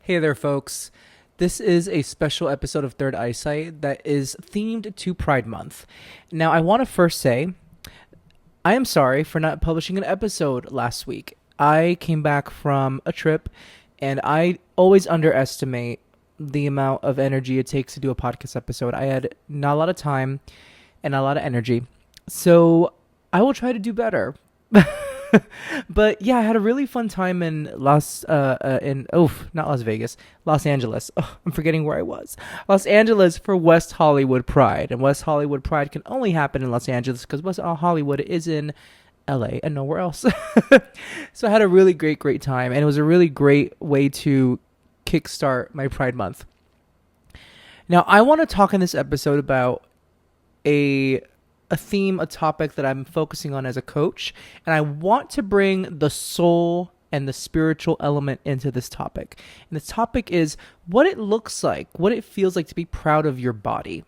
Hey there, folks. This is a special episode of Third Eyesight that is themed to Pride Month. Now, I want to first say I am sorry for not publishing an episode last week. I came back from a trip, and I always underestimate the amount of energy it takes to do a podcast episode. I had not a lot of time and not a lot of energy, so I will try to do better. But yeah, I had a really fun time in not Las Vegas, Los Angeles. Oh, I'm forgetting where I was. Los Angeles for West Hollywood Pride, and West Hollywood Pride can only happen in Los Angeles because West Hollywood is in LA and nowhere else. So I had a really great time, and it was a really great way to kickstart my Pride Month. Now, I want to talk in this episode about a theme, a topic that I'm focusing on as a coach, and I want to bring the soul and the spiritual element into this topic. And this topic is what it looks like, what it feels like to be proud of your body.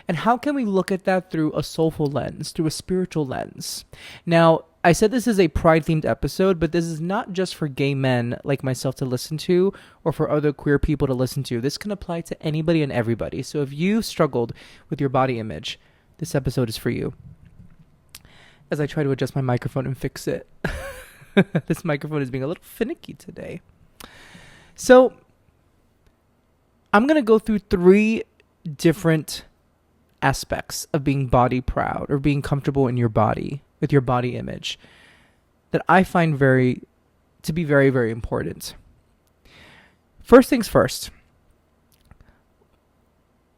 And how can we look at that through a soulful lens, through a spiritual lens? Now, I said this is a pride-themed episode, but this is not just for gay men like myself to listen to or for other queer people to listen to. This can apply to anybody and everybody. So if you struggled with your body image, this episode is for you. As I try to adjust my microphone and fix it. This microphone is being a little finicky today. So, I'm going to go through 3 different aspects of being body proud or being comfortable in your body, with your body image, that I find to be very, very important. First things first.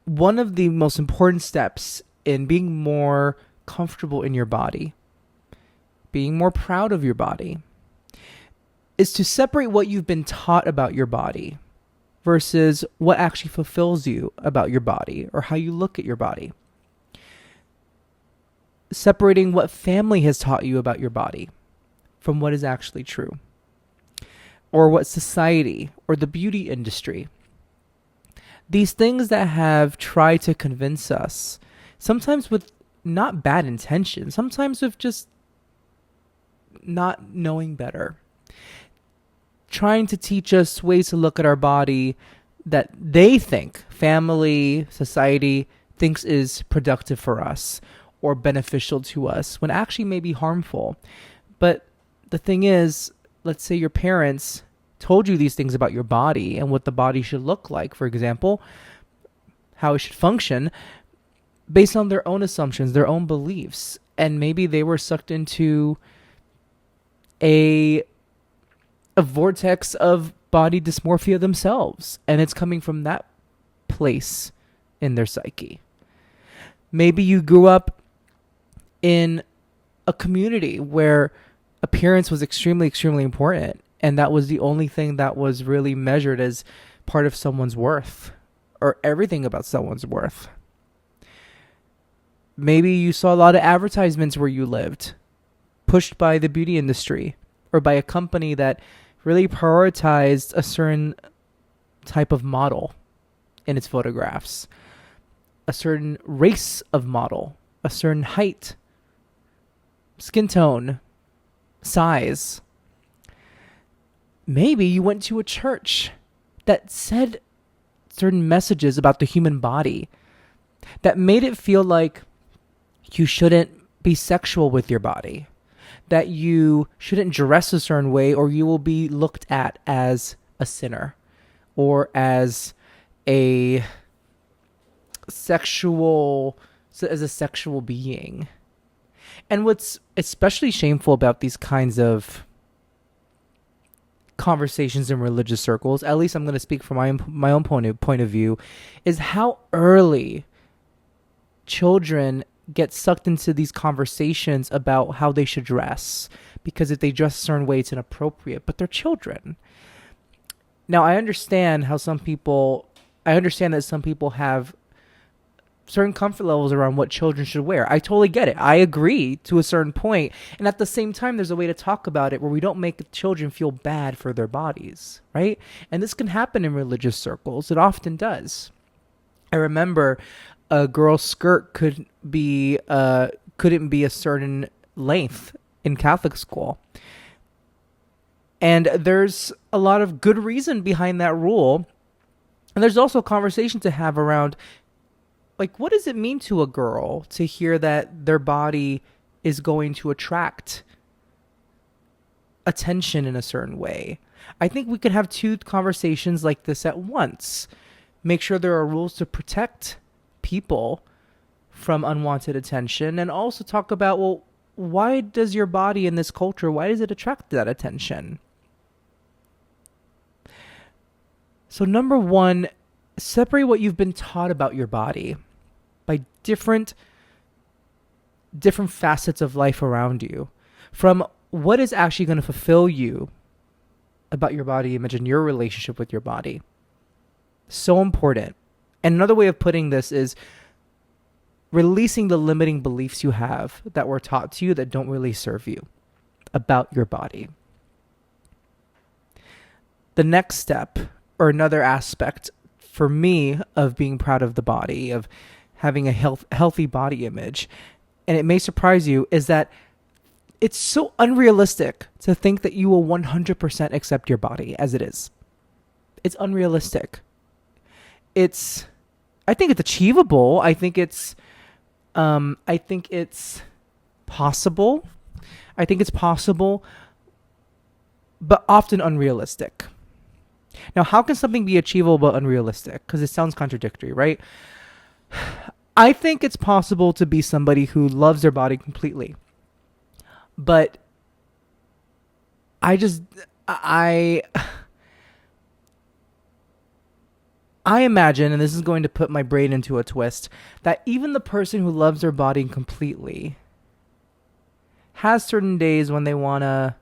One of the most important steps in being more comfortable in your body, being more proud of your body, is to separate what you've been taught about your body versus what actually fulfills you about your body or how you look at your body. Separating what family has taught you about your body from what is actually true, or what society or the beauty industry. These things that have tried to convince us, sometimes with not bad intention, sometimes with just not knowing better. Trying to teach us ways to look at our body that they think, family, society, thinks is productive for us or beneficial to us, when actually may be harmful. But the thing is, let's say your parents told you these things about your body and what the body should look like, for example, how it should function, based on their own assumptions, their own beliefs. And maybe they were sucked into a vortex of body dysmorphia themselves. And it's coming from that place in their psyche. Maybe you grew up in a community where appearance was extremely, extremely important. And that was the only thing that was really measured as part of someone's worth, or everything about someone's worth. Maybe you saw a lot of advertisements where you lived, pushed by the beauty industry or by a company that really prioritized a certain type of model in its photographs, a certain race of model, a certain height, skin tone, size. Maybe you went to a church that said certain messages about the human body that made it feel like you shouldn't be sexual with your body, that you shouldn't dress a certain way or you will be looked at as a sinner or as a sexual being. And what's especially shameful about these kinds of conversations in religious circles, at least I'm going to speak from my own point of view, is how early children get sucked into these conversations about how they should dress, because if they dress a certain way, it's inappropriate, but they're children. Now, I understand that some people have certain comfort levels around what children should wear. I totally get it. I agree to a certain point. And at the same time, there's a way to talk about it where we don't make children feel bad for their bodies, right? And this can happen in religious circles. It often does. I remember a girl's skirt couldn't be a certain length in Catholic school. And there's a lot of good reason behind that rule. And there's also a conversation to have around, like, what does it mean to a girl to hear that their body is going to attract attention in a certain way? I think we could have two conversations like this at once. Make sure there are rules to protect people from unwanted attention, and also talk about, well, why does your body in this culture, why does it attract that attention? So number one, separate what you've been taught about your body by different facets of life around you, from what is actually going to fulfill you about your body image and your relationship with your body. So important. And another way of putting this is releasing the limiting beliefs you have that were taught to you that don't really serve you about your body. The next step, or another aspect for me of being proud of the body, of having a healthy body image, and it may surprise you, is that it's so unrealistic to think that you will 100% accept your body as it is. It's unrealistic. I think it's achievable. I think it's possible. I think it's possible, but often unrealistic. Now, how can something be achievable but unrealistic? Because it sounds contradictory, right? I think it's possible to be somebody who loves their body completely. But I imagine, and this is going to put my brain into a twist, that even the person who loves their body completely has certain days when they want to,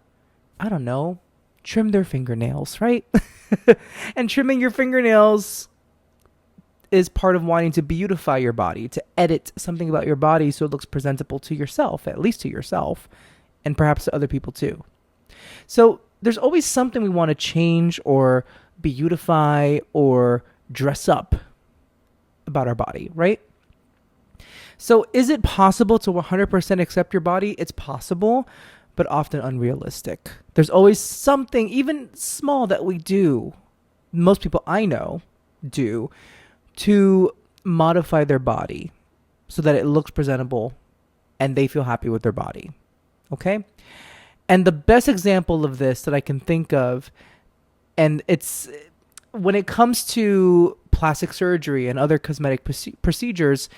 I don't know, trim their fingernails, right? And trimming your fingernails is part of wanting to beautify your body, to edit something about your body so it looks presentable to yourself, at least to yourself, and perhaps to other people too. So there's always something we want to change or beautify or dress up about our body, right? So is it possible to 100% accept your body? It's possible, but often unrealistic. There's always something, even small, that we do, most people I know do, to modify their body so that it looks presentable and they feel happy with their body. Okay? And the best example of this that I can think of, and it's when it comes to plastic surgery and other cosmetic procedures,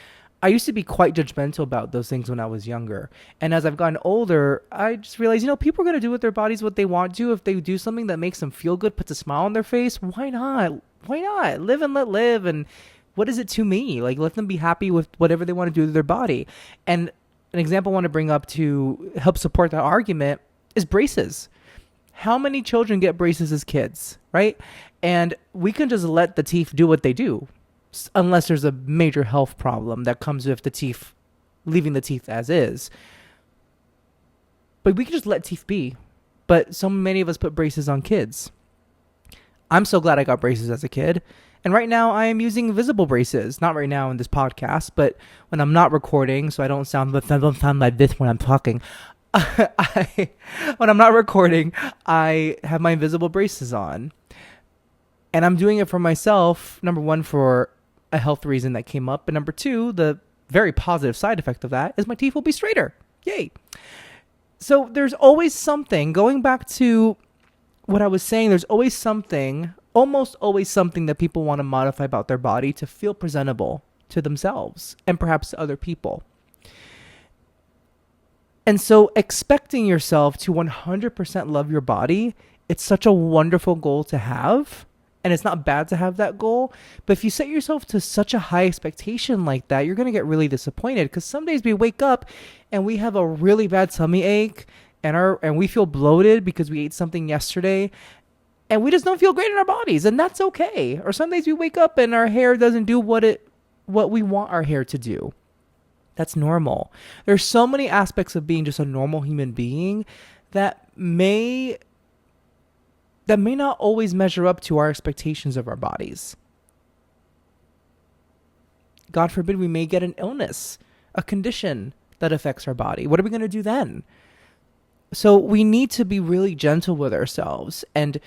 I used to be quite judgmental about those things when I was younger. And as I've gotten older, I just realized, people are going to do with their bodies what they want to. If they do something that makes them feel good, puts a smile on their face, why not? Why not? Live and let live. And what is it to me? Like, let them be happy with whatever they want to do to their body. And an example I want to bring up to help support that argument is braces. How many children get braces as kids, right? And we can just let the teeth do what they do, unless there's a major health problem that comes with the teeth, leaving the teeth as is. But we can just let teeth be. But so many of us put braces on kids. I'm so glad I got braces as a kid. And right now I am using visible braces. Not right now in this podcast, but when I'm not recording, so I don't sound like this when I'm talking. When I'm not recording, I have my invisible braces on. And I'm doing it for myself, number one, for a health reason that came up. And number two, the very positive side effect of that is my teeth will be straighter. Yay. So there's always something, going back to what I was saying, there's always something, almost always something that people want to modify about their body to feel presentable to themselves and perhaps to other people. And so expecting yourself to 100% love your body, it's such a wonderful goal to have. And it's not bad to have that goal. But if you set yourself to such a high expectation like that, you're going to get really disappointed. Because some days we wake up and we have a really bad tummy ache and we feel bloated because we ate something yesterday. And we just don't feel great in our bodies. And that's okay. Or some days we wake up and our hair doesn't do what we want our hair to do. That's normal. There's so many aspects of being just a normal human being that may not always measure up to our expectations of our bodies. God forbid we may get an illness, a condition that affects our body. What are we going to do then? So we need to be really gentle with ourselves and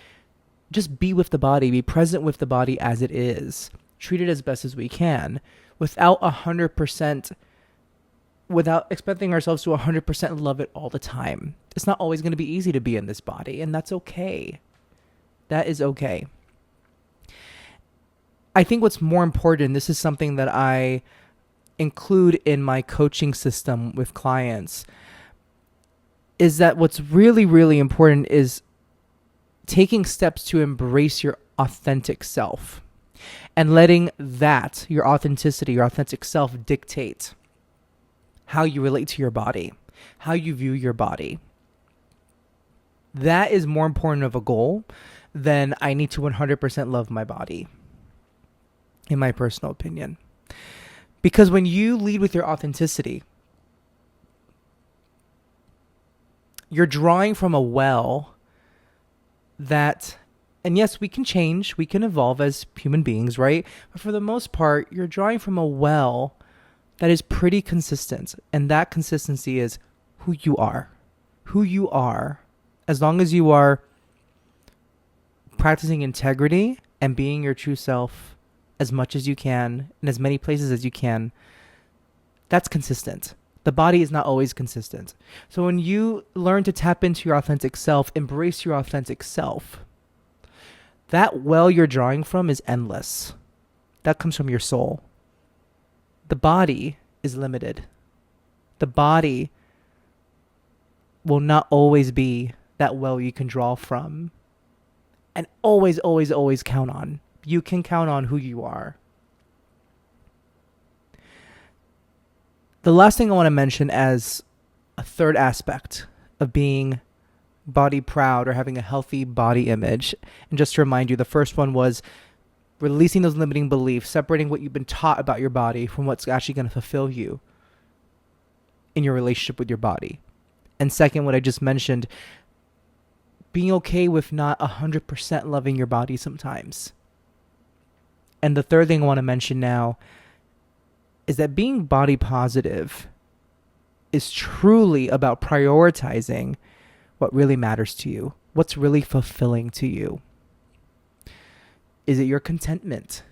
just be with the body, be present with the body as it is, treat it as best as we can without 100%, without expecting ourselves to 100% love it all the time. It's not always going to be easy to be in this body, and that's okay. That is okay. I think what's more important, this is something that I include in my coaching system with clients, is that what's really, really important is taking steps to embrace your authentic self and letting that, your authenticity, your authentic self, dictate how you relate to your body, how you view your body. That is more important of a goal than I need to 100% love my body, in my personal opinion. Because when you lead with your authenticity, you're drawing from a well that, and yes, we can change, we can evolve as human beings, right? But for the most part, you're drawing from a well that is pretty consistent. And that consistency is who you are. Who you are. As long as you are practicing integrity and being your true self as much as you can, in as many places as you can, that's consistent. The body is not always consistent. So when you learn to tap into your authentic self, embrace your authentic self, that well you're drawing from is endless. That comes from your soul. The body is limited. The body will not always be that well you can draw from and always, always, always count on. You can count on who you are. The last thing I want to mention as a third aspect of being body proud or having a healthy body image, and just to remind you, the first one was releasing those limiting beliefs, separating what you've been taught about your body from what's actually going to fulfill you in your relationship with your body. And second, what I just mentioned, being okay with not 100% loving your body sometimes. And the third thing I want to mention now is that being body positive is truly about prioritizing what really matters to you, what's really fulfilling to you. Is it your contentment?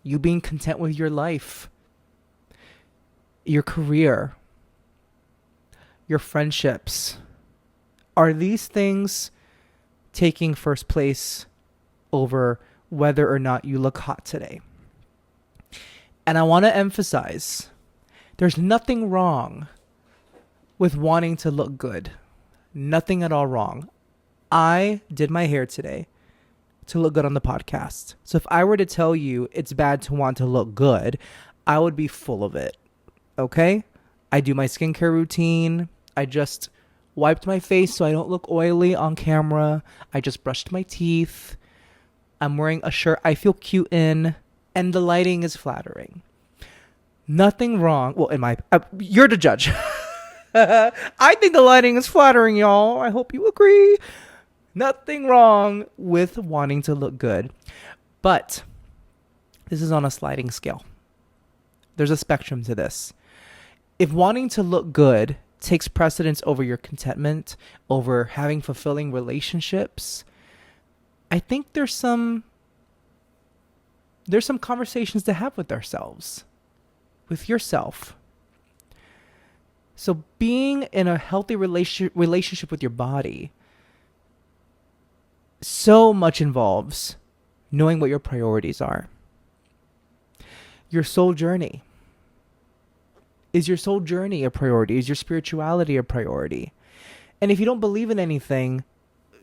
You being content with your life, your career, your friendships? Are these things taking first place over whether or not you look hot today? And I want to emphasize, there's nothing wrong with wanting to look good. Nothing at all wrong. I did my hair today to look good on the podcast. So if I were to tell you it's bad to want to look good, I would be full of it. Okay? I do my skincare routine. I just wiped my face so I don't look oily on camera. I just brushed my teeth. I'm wearing a shirt I feel cute in, and the lighting is flattering. Nothing wrong. Well, you're the judge. I think the lighting is flattering, y'all. I hope you agree. Nothing wrong with wanting to look good. But this is on a sliding scale. There's a spectrum to this. If wanting to look good takes precedence over your contentment, over having fulfilling relationships, I think there's some conversations to have with ourselves, with yourself. So being in a healthy relationship with your body so much involves knowing what your priorities are. Your soul journey. Is your soul journey a priority? Is your spirituality a priority? And if you don't believe in anything,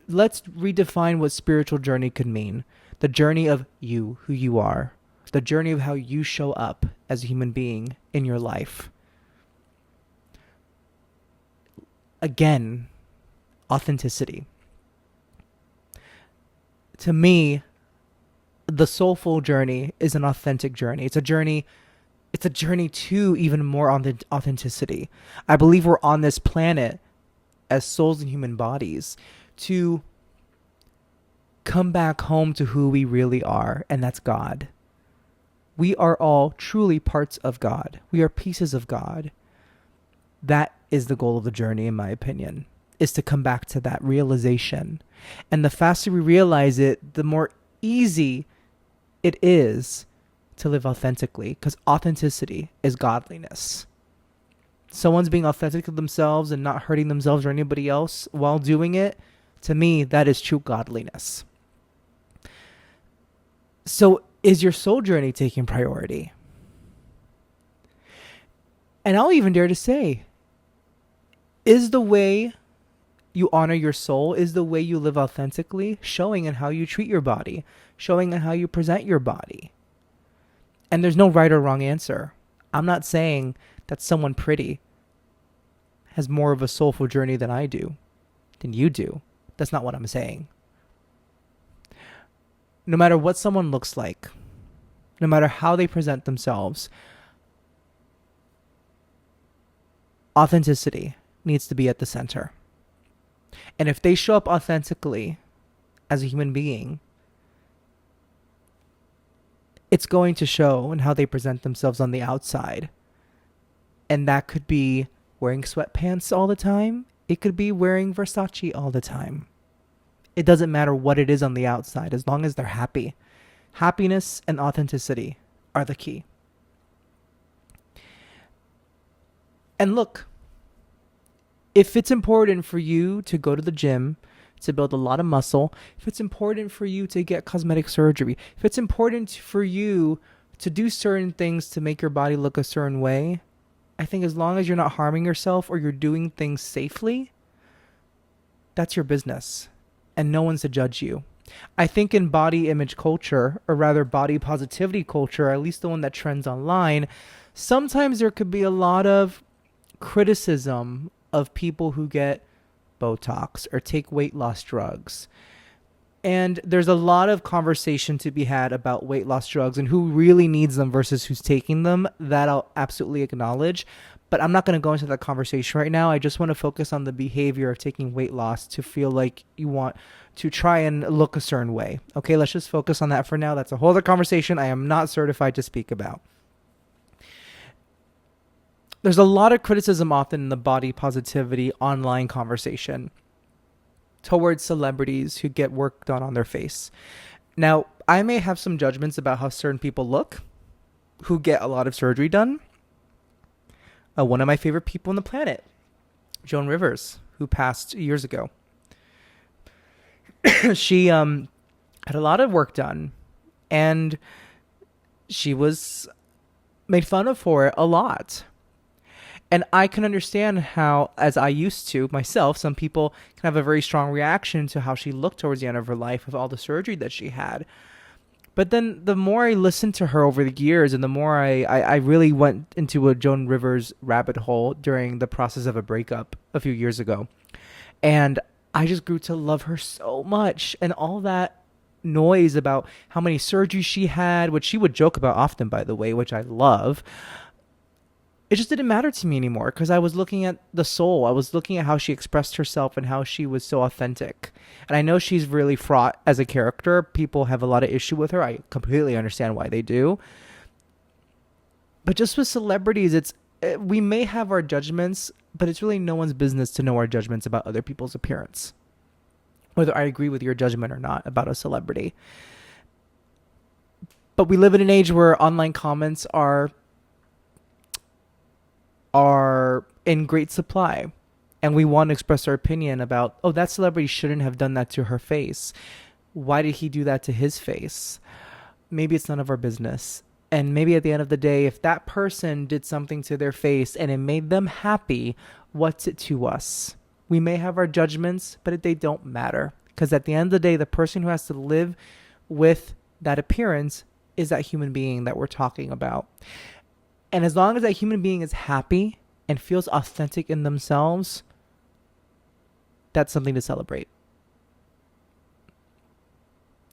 let's redefine what spiritual journey could mean. The journey of you, who you are. The journey of how you show up as a human being in your life. Again, authenticity. To me, the soulful journey is an authentic journey. It's a journey to even more on the authenticity. I believe we're on this planet as souls and human bodies to come back home to who we really are, and that's God. We are all truly parts of God. We are pieces of God. That is the goal of the journey, in my opinion. is to come back to that realization. And the faster we realize it, the more easy it is to live authentically, because authenticity is godliness. Someone's being authentic to themselves and not hurting themselves or anybody else while doing it, to me, that is true godliness. So is your soul journey taking priority? And I'll even dare to say, is the way you honor your soul, is the way you live authentically, showing in how you treat your body, showing in how you present your body? And there's no right or wrong answer. I'm not saying that someone pretty has more of a soulful journey than I do, than you do. That's not what I'm saying. No matter what someone looks like, no matter how they present themselves, authenticity needs to be at the center. And if they show up authentically as a human being, it's going to show in how they present themselves on the outside. And that could be wearing sweatpants all the time. It could be wearing Versace all the time. It doesn't matter what it is on the outside, as long as they're happy. Happiness and authenticity are the key. And look, if it's important for you to go to the gym, to build a lot of muscle, if it's important for you to get cosmetic surgery, if it's important for you to do certain things to make your body look a certain way, I think as long as you're not harming yourself or you're doing things safely, that's your business. And no one's to judge you. I think in body image culture, or rather body positivity culture, at least the one that trends online, sometimes there could be a lot of criticism of people who get Botox or take weight loss drugs. And there's a lot of conversation to be had about weight loss drugs and who really needs them versus who's taking them. That I'll absolutely acknowledge. But I'm not going to go into that conversation right now. I just want to focus on the behavior of taking weight loss to feel like you want to try and look a certain way. Okay, let's just focus on that for now. That's a whole other conversation I am not certified to speak about. There's a lot of criticism often in the body positivity online conversation towards celebrities who get work done on their face. Now, I may have some judgments about how certain people look who get a lot of surgery done. One of my favorite people on the planet, Joan Rivers, who passed years ago. She had a lot of work done, and she was made fun of for it a lot. And I can understand how, as I used to myself, some people can have a very strong reaction to how she looked towards the end of her life with all the surgery that she had. But then the more I listened to her over the years and the more I really went into a Joan Rivers rabbit hole during the process of a breakup a few years ago. And I just grew to love her so much. And all that noise about how many surgeries she had, which she would joke about often, by the way, which I love, it just didn't matter to me anymore because I was looking at the soul. I was looking at how she expressed herself and how she was so authentic. And I know she's really fraught as a character. People have a lot of issue with her. I completely understand why they do. But just with celebrities, we may have our judgments, but it's really no one's business to know our judgments about other people's appearance, whether I agree with your judgment or not about a celebrity. But we live in an age where online comments are in great supply, and we want to express our opinion about, oh, that celebrity shouldn't have done that to her face. Why did he do that to his face? Maybe it's none of our business. And maybe at the end of the day, if that person did something to their face and it made them happy, what's it to us? We may have our judgments, but they don't matter. Because at the end of the day, the person who has to live with that appearance is that human being that we're talking about. And as long as that human being is happy and feels authentic in themselves, that's something to celebrate.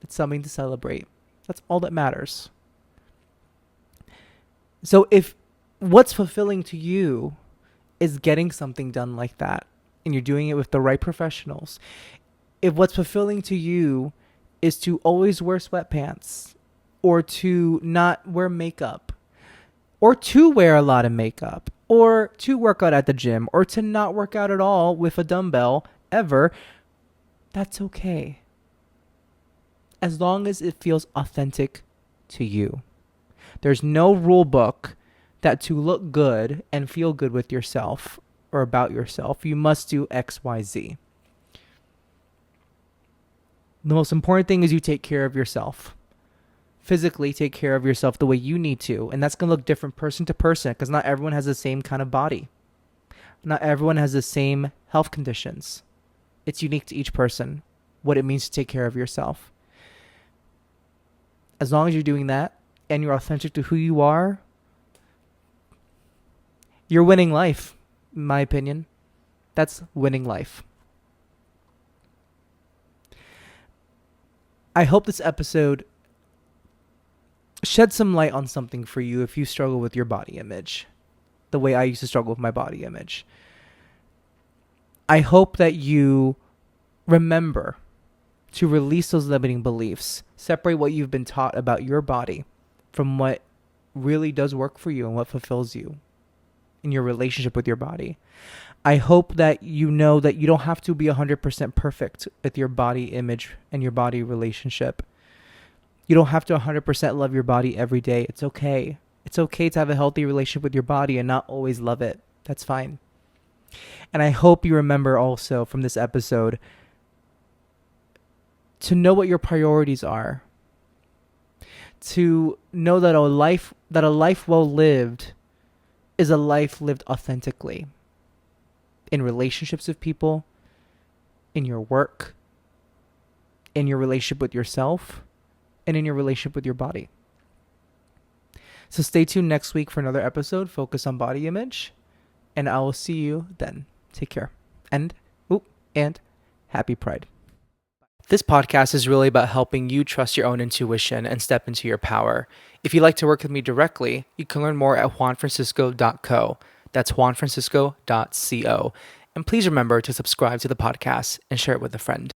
It's something to celebrate. That's all that matters. So if what's fulfilling to you is getting something done like that, and you're doing it with the right professionals, if what's fulfilling to you is to always wear sweatpants, or to not wear makeup, or to wear a lot of makeup, or to work out at the gym, or to not work out at all with a dumbbell whatever, that's okay. As long as it feels authentic to you. There's no rule book that to look good and feel good with yourself or about yourself, you must do X, Y, Z. The most important thing is you take care of yourself. Physically take care of yourself the way you need to. And that's going to look different person to person because not everyone has the same kind of body. Not everyone has the same health conditions. It's unique to each person, what it means to take care of yourself. As long as you're doing that and you're authentic to who you are, you're winning life, in my opinion. That's winning life. I hope this episode shed some light on something for you if you struggle with your body image, the way I used to struggle with my body image. I hope that you remember to release those limiting beliefs, separate what you've been taught about your body from what really does work for you and what fulfills you in your relationship with your body. I hope that you know that you don't have to be 100% perfect with your body image and your body relationship. You don't have to 100% love your body every day. It's okay. It's okay to have a healthy relationship with your body and not always love it. That's fine. And I hope you remember also from this episode to know what your priorities are. To know that a life well lived is a life lived authentically. In relationships with people, in your work, in your relationship with yourself, and in your relationship with your body. So stay tuned next week for another episode, Focus on Body Image, and I will see you then. Take care. And happy Pride. This podcast is really about helping you trust your own intuition and step into your power. If you'd like to work with me directly, you can learn more at juanfrancisco.co. That's juanfrancisco.co. And please remember to subscribe to the podcast and share it with a friend.